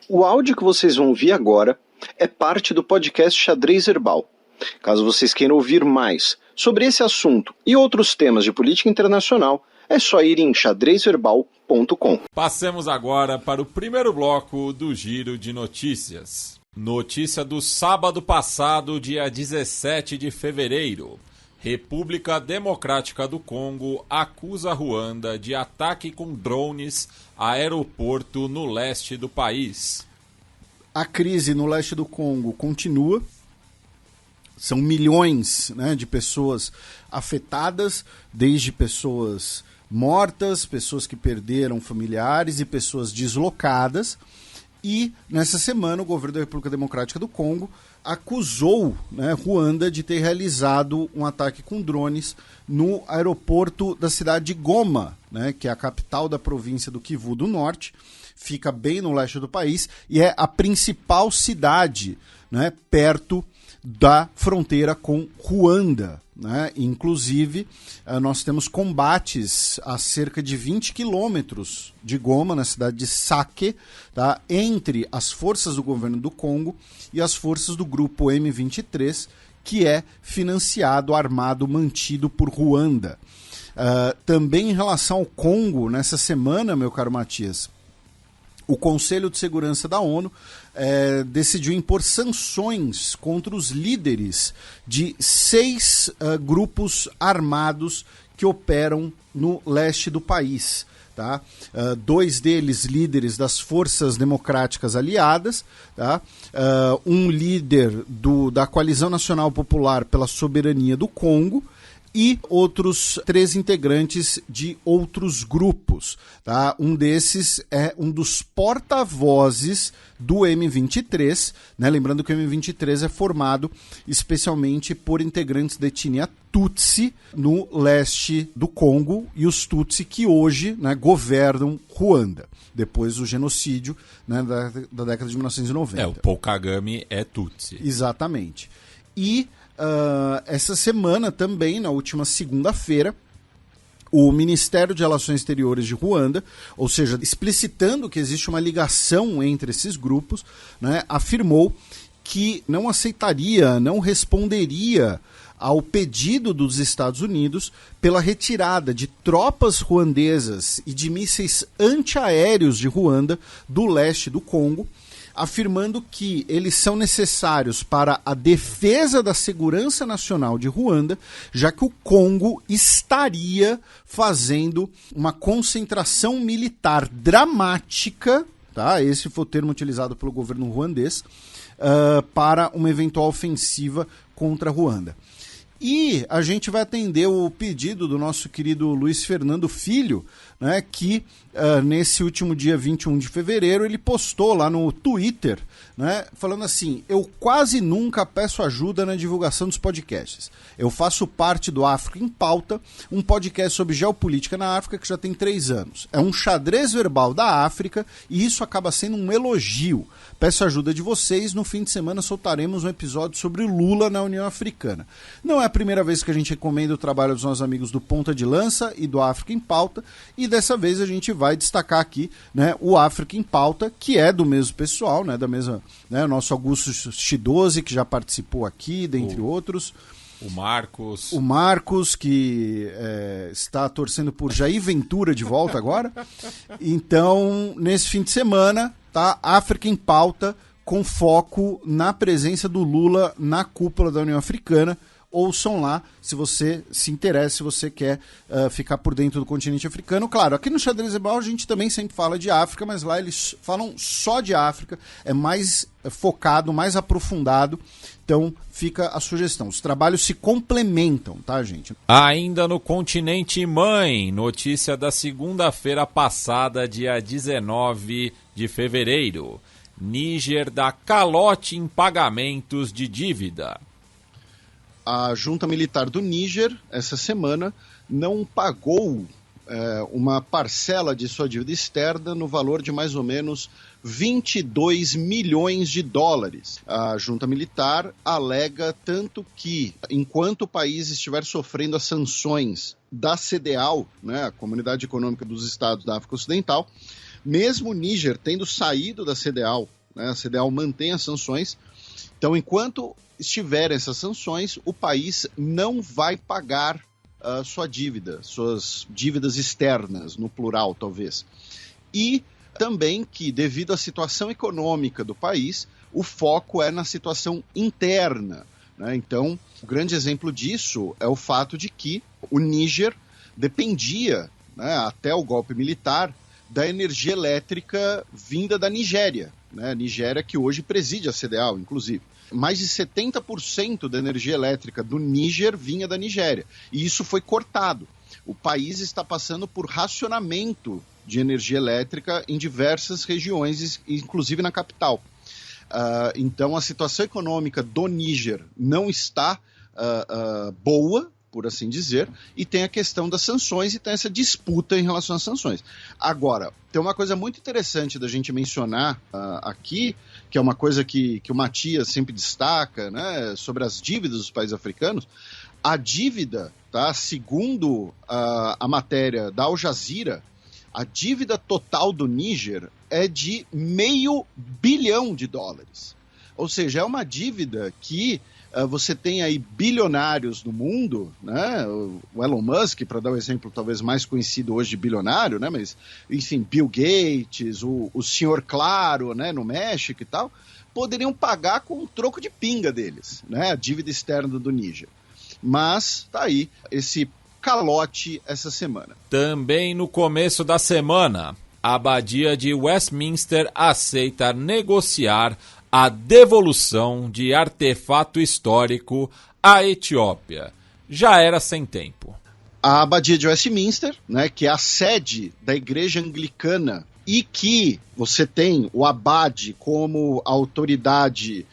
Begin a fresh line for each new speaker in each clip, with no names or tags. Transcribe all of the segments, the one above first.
O áudio que vocês vão ouvir agora é parte do podcast Xadrez Verbal. Caso vocês queiram ouvir mais sobre esse assunto e outros temas de política internacional, é só ir em xadrezverbal.com.
Passemos agora para o primeiro bloco do Giro de Notícias. Notícia do sábado passado, dia 17 de fevereiro. República Democrática do Congo acusa Ruanda de ataque com drones a aeroporto no leste do país.
A crise no leste do Congo continua. São milhões, né, de pessoas afetadas, desde pessoas mortas, pessoas que perderam familiares e pessoas deslocadas. E nessa semana o governo da República Democrática do Congo acusou, né, Ruanda de ter realizado um ataque com drones no aeroporto da cidade de Goma, né, que é a capital da província do Kivu do Norte, fica bem no leste do país e é a principal cidade, né, perto da fronteira com Ruanda, né? Inclusive, nós temos combates a cerca de 20 quilômetros de Goma, na cidade de Sake, tá? Entre as forças do governo do Congo e as forças do grupo M23, que é financiado, armado, mantido por Ruanda. Também em relação ao Congo, nessa semana, meu caro Matias, o Conselho de Segurança da ONU decidiu impor sanções contra os líderes de 6 grupos armados que operam no leste do país. Tá? 2 deles líderes das Forças Democráticas Aliadas, tá? Um líder da Coalizão Nacional Popular pela Soberania do Congo, e outros 3 integrantes de outros grupos. Tá? Um desses é um dos porta-vozes do M23, né? Lembrando que o M23 é formado especialmente por integrantes da etnia Tutsi no leste do Congo, e os Tutsi que hoje, né, governam Ruanda, depois do genocídio, né, da década de 1990.
O Paul Kagame é Tutsi.
Exatamente. E essa semana também, na última segunda-feira, o Ministério de Relações Exteriores de Ruanda, ou seja, explicitando que existe uma ligação entre esses grupos, né, afirmou que não aceitaria, não responderia ao pedido dos Estados Unidos pela retirada de tropas ruandesas e de mísseis antiaéreos de Ruanda do leste do Congo, afirmando que eles são necessários para a defesa da segurança nacional de Ruanda, já que o Congo estaria fazendo uma concentração militar dramática, tá? Esse foi o termo utilizado pelo governo ruandês, para uma eventual ofensiva contra Ruanda. E a gente vai atender o pedido do nosso querido Luiz Fernando Filho, né, que nesse último dia 21 de fevereiro ele postou lá no Twitter, né, falando assim: eu quase nunca peço ajuda na divulgação dos podcasts. Eu faço parte do África em Pauta, um podcast sobre geopolítica na África que já tem 3 anos. É um xadrez verbal da África e isso acaba sendo um elogio. Peço ajuda de vocês, no fim de semana soltaremos um episódio sobre Lula na União Africana. Não é a primeira vez que a gente recomenda o trabalho dos nossos amigos do Ponta de Lança e do África em Pauta, e dessa vez a gente vai destacar aqui, né, o África em Pauta, que é do mesmo pessoal, né, da mesma, né, o nosso Augusto Chidoze, que já participou aqui, dentre outros.
O Marcos.
O Marcos, que está torcendo por Jair Ventura de volta agora. Então, nesse fim de semana, tá, África em Pauta, com foco na presença do Lula na cúpula da União Africana. Ouçam lá, se você se interessa, se você quer ficar por dentro do continente africano. Claro, aqui no Xadrez Verbal a gente também sempre fala de África, mas lá eles falam só de África, é mais focado, mais aprofundado. Então fica a sugestão. Os trabalhos se complementam, tá, gente?
Ainda no continente mãe, notícia da segunda-feira passada, dia 19 de fevereiro. Níger dá calote em pagamentos de dívida.
A junta militar do Níger, essa semana, não pagou uma parcela de sua dívida externa no valor de mais ou menos 22 milhões de dólares. A junta militar alega tanto que, enquanto o país estiver sofrendo as sanções da CEDEAO, né, a Comunidade Econômica dos Estados da África Ocidental, mesmo o Níger tendo saído da CEDEAO né? A CDAO mantém as sanções. Então, enquanto estiverem essas sanções, o país não vai pagar sua dívida, suas dívidas externas, no plural, talvez. E também que, devido à situação econômica do país, o foco é na situação interna, né? Então, o grande exemplo disso é o fato de que o Níger dependia, né, até o golpe militar, da energia elétrica vinda da Nigéria, né? A Nigéria que hoje preside a CDAO, inclusive. Mais de 70% da energia elétrica do Níger vinha da Nigéria. E isso foi cortado. O país está passando por racionamento de energia elétrica em diversas regiões, inclusive na capital. Então, a situação econômica do Níger não está boa, por assim dizer, e tem a questão das sanções e tem essa disputa em relação às sanções. Agora, tem uma coisa muito interessante da gente mencionar aqui, que é uma coisa que o Matias sempre destaca, né, sobre as dívidas dos países africanos. A dívida, tá, segundo a matéria da Al Jazeera, a dívida total do Níger é de $500 bilhão. Ou seja, é uma dívida que você tem aí bilionários no mundo, né? O Elon Musk, para dar um exemplo talvez mais conhecido hoje de bilionário, né? Mas, enfim, Bill Gates, o senhor Claro, né, no México e tal, poderiam pagar com um troco de pinga deles, né? A dívida externa do Níger. Mas tá aí esse calote essa semana.
Também no começo da semana, a Abadia de Westminster aceita negociar a devolução de artefato histórico à Etiópia. Já era sem tempo.
A Abadia de Westminster, né, que é a sede da Igreja Anglicana e que você tem o abade como autoridade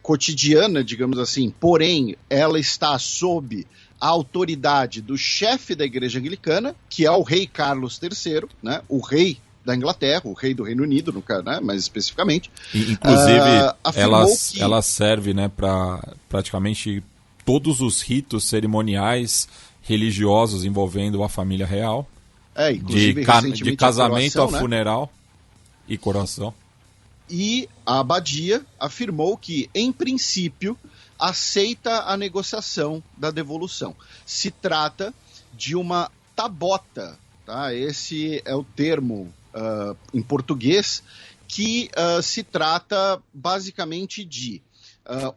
cotidiana, digamos assim, porém ela está sob a autoridade do chefe da Igreja Anglicana, que é o rei Carlos III, né, o rei da Inglaterra, o rei do Reino Unido, no caso, né, mais especificamente.
Inclusive, ela serve, né, para praticamente todos os ritos cerimoniais religiosos envolvendo a família real, de casamento a funeral, né, e coroação.
E a abadia afirmou que, em princípio, aceita a negociação da devolução. Se trata de uma tabota, tá? Esse é o termo em português, que se trata basicamente de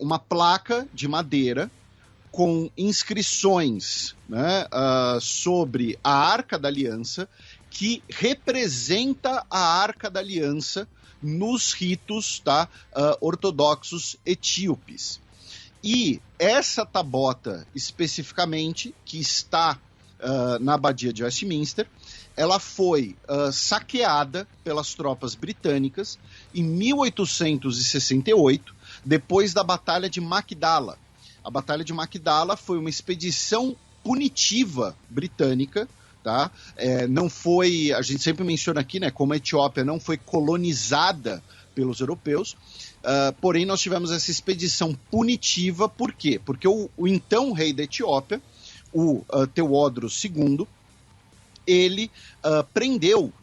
uma placa de madeira com inscrições, né, sobre a Arca da Aliança, que representa a Arca da Aliança nos ritos, tá, ortodoxos etíopes. E essa tabota, especificamente, que está na Abadia de Westminster, ela foi saqueada pelas tropas britânicas em 1868, depois da Batalha de Magdala. A Batalha de Magdala foi uma expedição punitiva britânica, tá? Não foi, a gente sempre menciona aqui, né, como a Etiópia não foi colonizada pelos europeus, porém nós tivemos essa expedição punitiva. Por quê? Porque o então rei da Etiópia, o Teódros II, ele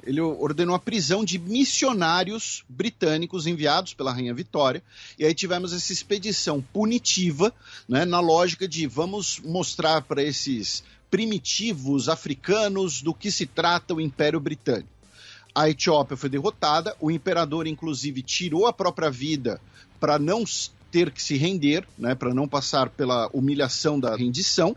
ele ordenou a prisão de missionários britânicos enviados pela Rainha Vitória, e aí tivemos essa expedição punitiva, né, na lógica de vamos mostrar para esses primitivos africanos do que se trata o Império Britânico. A Etiópia foi derrotada, o imperador inclusive tirou a própria vida para não ter que se render, né, para não passar pela humilhação da rendição.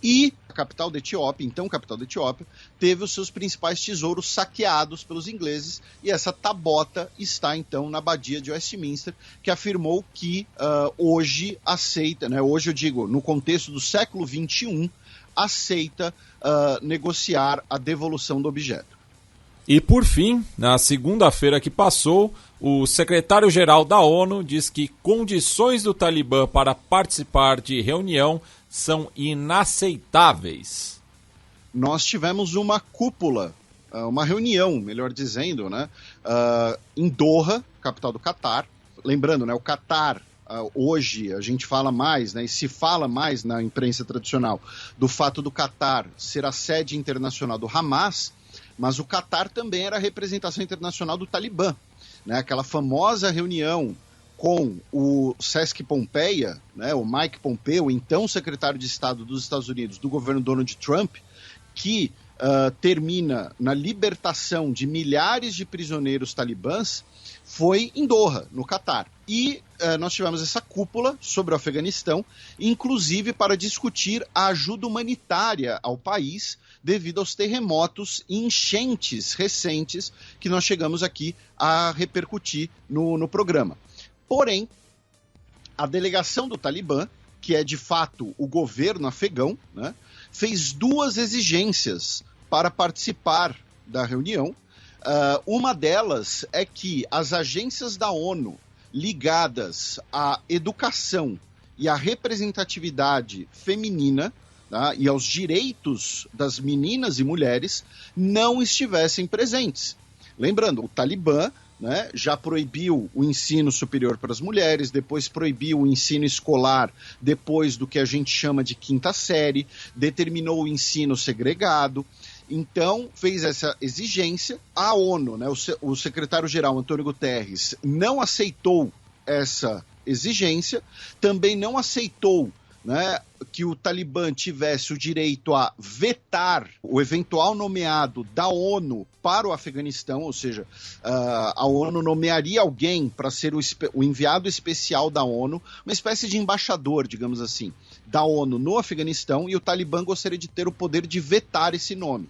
E a capital da Etiópia, então capital da Etiópia, teve os seus principais tesouros saqueados pelos ingleses, e essa tabota está então na Abadia de Westminster, que afirmou que hoje aceita, né, hoje eu digo, no contexto do século XXI, aceita negociar a devolução do objeto.
E por fim, na segunda-feira que passou, o secretário-geral da ONU diz que condições do Talibã para participar de reunião são inaceitáveis.
Nós tivemos uma cúpula, uma reunião, melhor dizendo, né, em Doha, capital do Catar. Lembrando, né, o Catar, hoje a gente fala mais, né, e se fala mais na imprensa tradicional, do fato do Catar ser a sede internacional do Hamas, mas o Catar também era a representação internacional do Talibã. né, aquela famosa reunião com o Sesc Pompeia, né, o Mike Pompeo, então secretário de Estado dos Estados Unidos, do governo Donald Trump, que termina na libertação de milhares de prisioneiros talibãs, foi em Doha, no Catar. E nós tivemos essa cúpula sobre o Afeganistão, inclusive para discutir a ajuda humanitária ao país devido aos terremotos e enchentes recentes que nós chegamos aqui a repercutir no programa. Porém, a delegação do Talibã, que é de fato o governo afegão, né, fez 2 exigências para participar da reunião. Uma delas é que as agências da ONU ligadas à educação e à representatividade feminina, tá, e aos direitos das meninas e mulheres não estivessem presentes. Lembrando, o Talibã, né, já proibiu o ensino superior para as mulheres, depois proibiu o ensino escolar depois do que a gente chama de 5ª série, determinou o ensino segregado. Então, fez essa exigência. A ONU, né, o secretário-geral Antônio Guterres, não aceitou essa exigência, também não aceitou, né, que o Talibã tivesse o direito a vetar o eventual nomeado da ONU para o Afeganistão, ou seja, a ONU nomearia alguém para ser o enviado especial da ONU, uma espécie de embaixador, digamos assim, da ONU no Afeganistão, e o Talibã gostaria de ter o poder de vetar esse nome.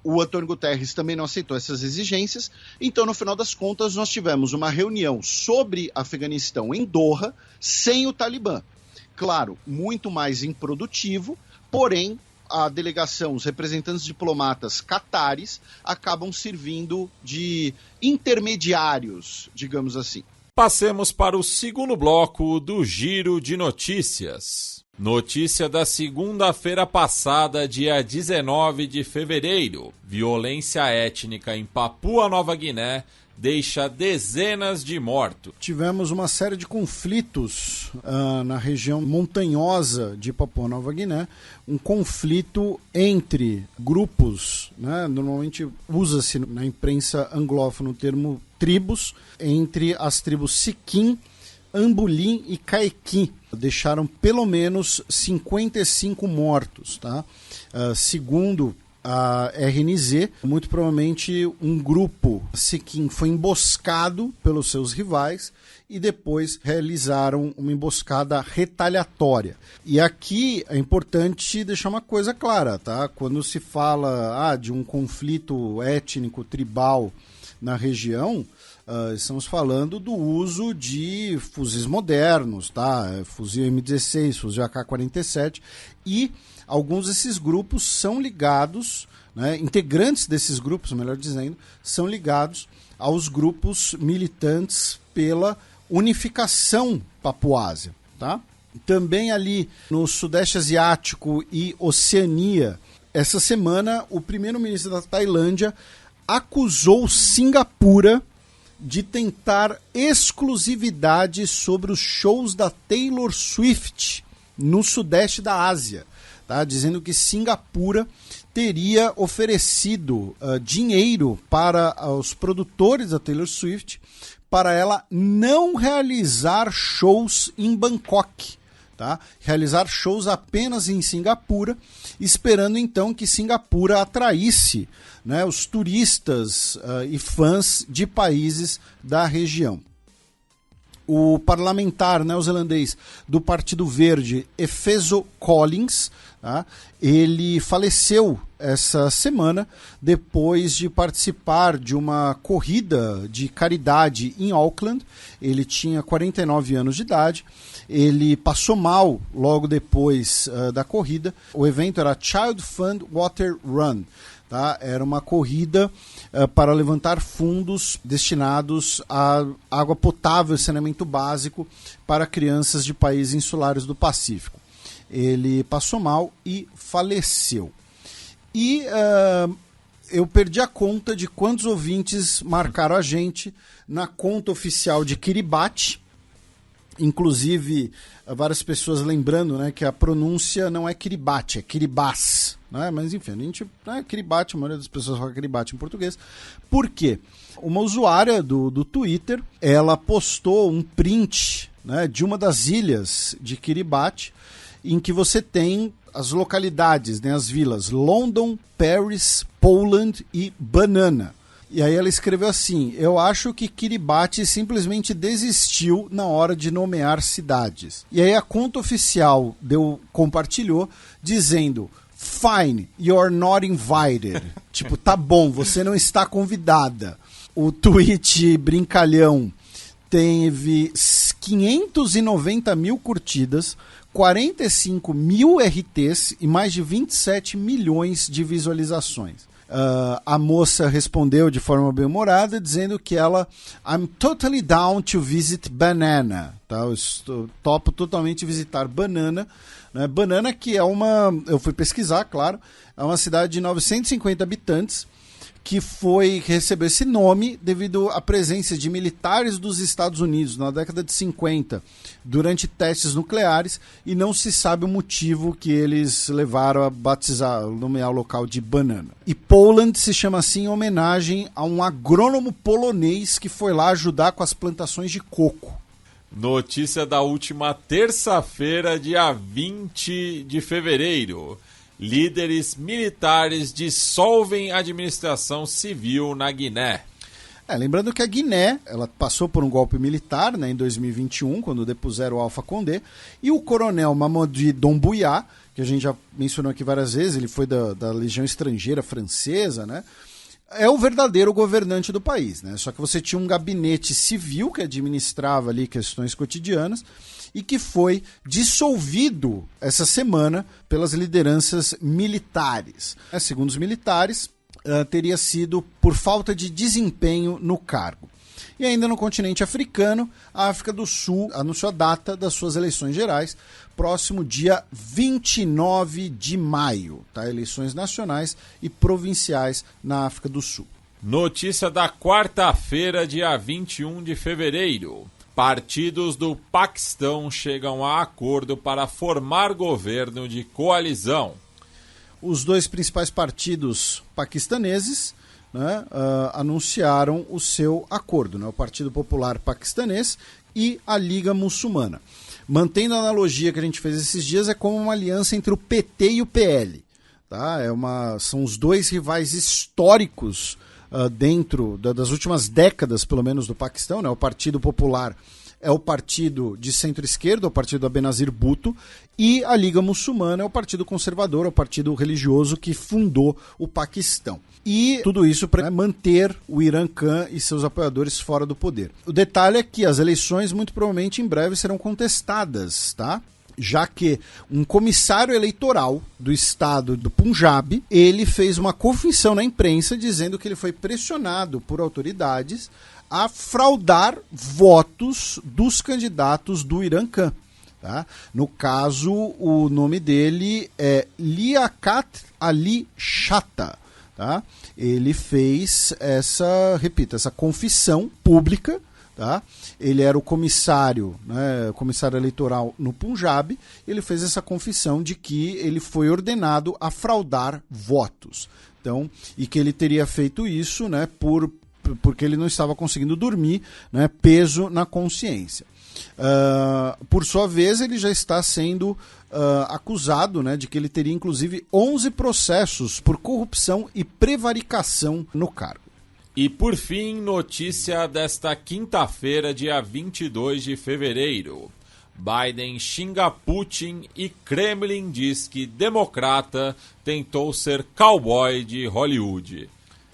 O Antônio Guterres também não aceitou essas exigências, então no final das contas nós tivemos uma reunião sobre Afeganistão em Doha, sem o Talibã. Claro, muito mais improdutivo, porém a delegação, os representantes diplomatas catares acabam servindo de intermediários, digamos assim.
Passemos para o segundo bloco do Giro de Notícias. Notícia da segunda-feira passada, dia 19 de fevereiro. Violência étnica em Papua Nova Guiné deixa dezenas de mortos.
Tivemos uma série de conflitos na região montanhosa de Papua Nova Guiné, um conflito entre grupos, né, normalmente usa-se na imprensa anglófona o termo tribos, entre as tribos Siquim, Ambulim e Caiqui. Deixaram pelo menos 55 mortos, tá? Segundo a RNZ, muito provavelmente um grupo Siquim foi emboscado pelos seus rivais e depois realizaram uma emboscada retaliatória. E aqui é importante deixar uma coisa clara, tá? Quando se fala de um conflito étnico, tribal na região, estamos falando do uso de fuzis modernos, tá? Fuzil M16, fuzil AK-47, e alguns desses grupos são ligados, né, integrantes desses grupos, melhor dizendo, são ligados aos grupos militantes pela unificação papuásia, tá? Também ali no Sudeste Asiático e Oceania, essa semana o primeiro-ministro da Tailândia acusou Singapura de tentar exclusividade sobre os shows da Taylor Swift no Sudeste da Ásia, tá? Dizendo que Singapura teria oferecido dinheiro para os produtores da Taylor Swift para ela não realizar shows em Bangkok, tá? Realizar shows apenas em Singapura, esperando então que Singapura atraísse, né, os turistas e fãs de países da região. O parlamentar neozelandês do Partido Verde, Efeso Collins, tá, ele faleceu essa semana depois de participar de uma corrida de caridade em Auckland. Ele tinha 49 anos de idade. Ele passou mal logo depois da corrida. O evento era Child Fund Water Run. Tá? Era uma corrida para levantar fundos destinados a água potável e saneamento básico para crianças de países insulares do Pacífico. Ele passou mal e faleceu. E eu perdi a conta de quantos ouvintes marcaram a gente na conta oficial de Kiribati. Inclusive, várias pessoas lembrando, né, que a pronúncia não é Kiribati, é Kiribati. né? Mas enfim, a gente, né, Kiribati, a maioria das pessoas fala Kiribati em português. Por quê? Uma usuária do Twitter, ela postou um print, né, de uma das ilhas de Kiribati, em que você tem as localidades, né, as vilas London, Paris, Poland e Banana. E aí ela escreveu assim: eu acho que Kiribati simplesmente desistiu na hora de nomear cidades. E aí a conta oficial compartilhou dizendo: fine, you're not invited. Tipo, tá bom, você não está convidada. O tweet brincalhão teve 590 mil curtidas, 45 mil RTs e mais de 27 milhões de visualizações. A moça respondeu de forma bem-humorada, dizendo que I'm totally down to visit Banana. Tá? Eu topo totalmente visitar Banana. Né? Banana, que eu fui pesquisar, claro, é uma cidade de 950 habitantes, que recebeu esse nome devido à presença de militares dos Estados Unidos na década de 50 durante testes nucleares, e não se sabe o motivo que eles levaram a nomear o local de Banana. E Poland se chama assim em homenagem a um agrônomo polonês que foi lá ajudar com as plantações de coco.
Notícia da última terça-feira, dia 20 de fevereiro. Líderes militares dissolvem a administração civil na Guiné.
Lembrando que a Guiné, ela passou por um golpe militar, né, em 2021, quando depuseram o Alpha Condé, e o coronel Mamadi Doumbouya, que a gente já mencionou aqui várias vezes, ele foi da Legião Estrangeira Francesa, né, é o verdadeiro governante do país, né? Só que você tinha um gabinete civil que administrava ali questões cotidianas e que foi dissolvido essa semana pelas lideranças militares. Segundo os militares, teria sido por falta de desempenho no cargo. E ainda no continente africano, a África do Sul anunciou a data das suas eleições gerais, próximo dia 29 de maio. Tá? Eleições nacionais e provinciais na África do Sul.
Notícia da quarta-feira, dia 21 de fevereiro. Partidos do Paquistão chegam a acordo para formar governo de coalizão.
Os dois principais partidos paquistaneses, né, anunciaram o seu acordo, né, o Partido Popular Paquistanês e a Liga Muçulmana. Mantendo a analogia que a gente fez esses dias, é como uma aliança entre o PT e o PL. Tá? São os dois rivais históricos dentro das últimas décadas, pelo menos, do Paquistão. Né? O Partido Popular é o partido de centro-esquerda, o partido do Benazir Bhutto, e a Liga Muçulmana é o partido conservador, é o partido religioso que fundou o Paquistão. E tudo isso para manter o Imran Khan e seus apoiadores fora do poder. O detalhe é que as eleições muito provavelmente em breve serão contestadas, tá? Já que um comissário eleitoral do estado do Punjab, ele fez uma confissão na imprensa dizendo que ele foi pressionado por autoridades a fraudar votos dos candidatos do Imran Khan. Tá? No caso, o nome dele é Liaquat Ali Chattah. Tá? Ele fez essa confissão pública. Tá? Ele era o comissário, né, comissário eleitoral no Punjab. Ele fez essa confissão de que ele foi ordenado a fraudar votos. Então, e que ele teria feito isso, né, porque ele não estava conseguindo dormir, né, peso na consciência. Por sua vez, ele já está sendo acusado, né, de que ele teria inclusive 11 processos por corrupção e prevaricação no cargo.
E por fim, notícia desta quinta-feira, dia 22 de fevereiro. Biden xinga Putin e Kremlin diz que democrata tentou ser cowboy de Hollywood.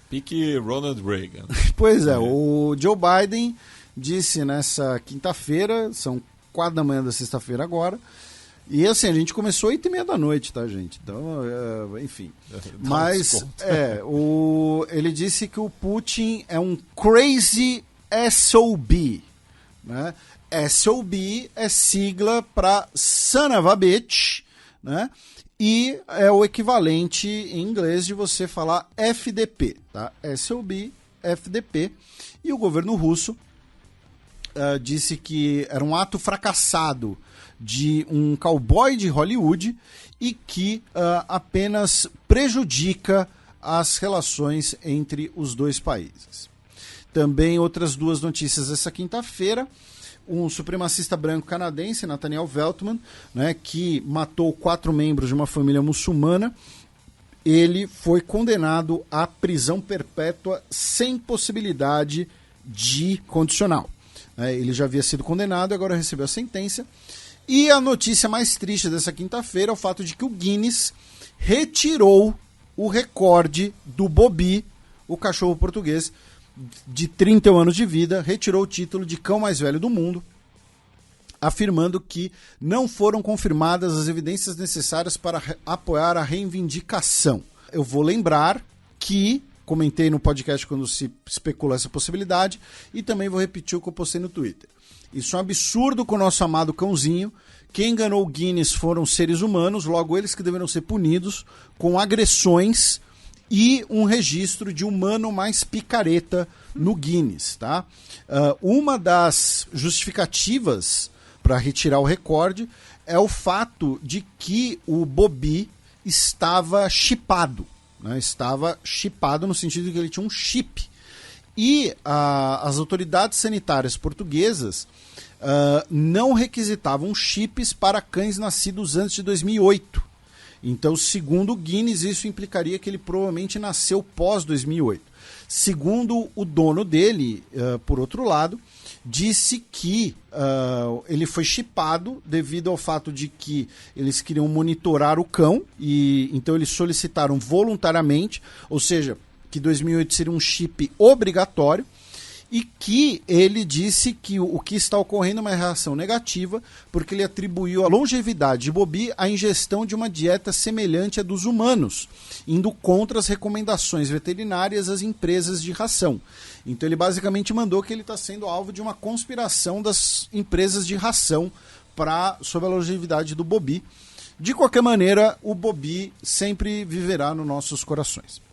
Pique Ronald Reagan.
Pois é, o Joe Biden disse nessa quinta-feira, são 4 da manhã da sexta-feira agora, e assim, a gente começou 8h30 da noite, tá, gente? Então, enfim. Mas, ele disse que o Putin é um crazy SOB, né? SOB é sigla para son of a bitch, né? E é o equivalente em inglês de você falar FDP, tá? SOB, FDP. E o governo russo disse que era um ato fracassado de um cowboy de Hollywood e que apenas prejudica as relações entre os dois países. Também outras duas notícias dessa quinta-feira. Um supremacista branco canadense, Nathaniel Veltman, né, que matou 4 membros de uma família muçulmana, ele foi condenado à prisão perpétua sem possibilidade de condicional. Ele já havia sido condenado, agora recebeu a sentença. E a notícia mais triste dessa quinta-feira é o fato de que o Guinness retirou o recorde do Bobby, o cachorro português, de 31 anos de vida, retirou o título de cão mais velho do mundo, afirmando que não foram confirmadas as evidências necessárias para apoiar a reivindicação. Eu vou lembrar que comentei no podcast quando se especulou essa possibilidade e também vou repetir o que eu postei no Twitter. Isso é um absurdo com o nosso amado cãozinho. Quem enganou o Guinness foram seres humanos, logo eles que deverão ser punidos com agressões e um registro de humano mais picareta no Guinness, tá? Uma das justificativas para retirar o recorde é o fato de que o Bobby estava chipado, né? Estava chipado no sentido de que ele tinha um chip. E as autoridades sanitárias portuguesas não requisitavam chips para cães nascidos antes de 2008. Então, segundo o Guinness, isso implicaria que ele provavelmente nasceu pós-2008. Segundo o dono dele, por outro lado, disse que ele foi chipado devido ao fato de que eles queriam monitorar o cão, e então eles solicitaram voluntariamente, ou seja, que 2008 seria um chip obrigatório, e que ele disse que o que está ocorrendo é uma reação negativa, porque ele atribuiu a longevidade de Bobby à ingestão de uma dieta semelhante à dos humanos, indo contra as recomendações veterinárias às empresas de ração. Então ele basicamente mandou que ele está sendo alvo de uma conspiração das empresas de ração sobre a longevidade do Bobby. De qualquer maneira, o Bobby sempre viverá nos nossos corações.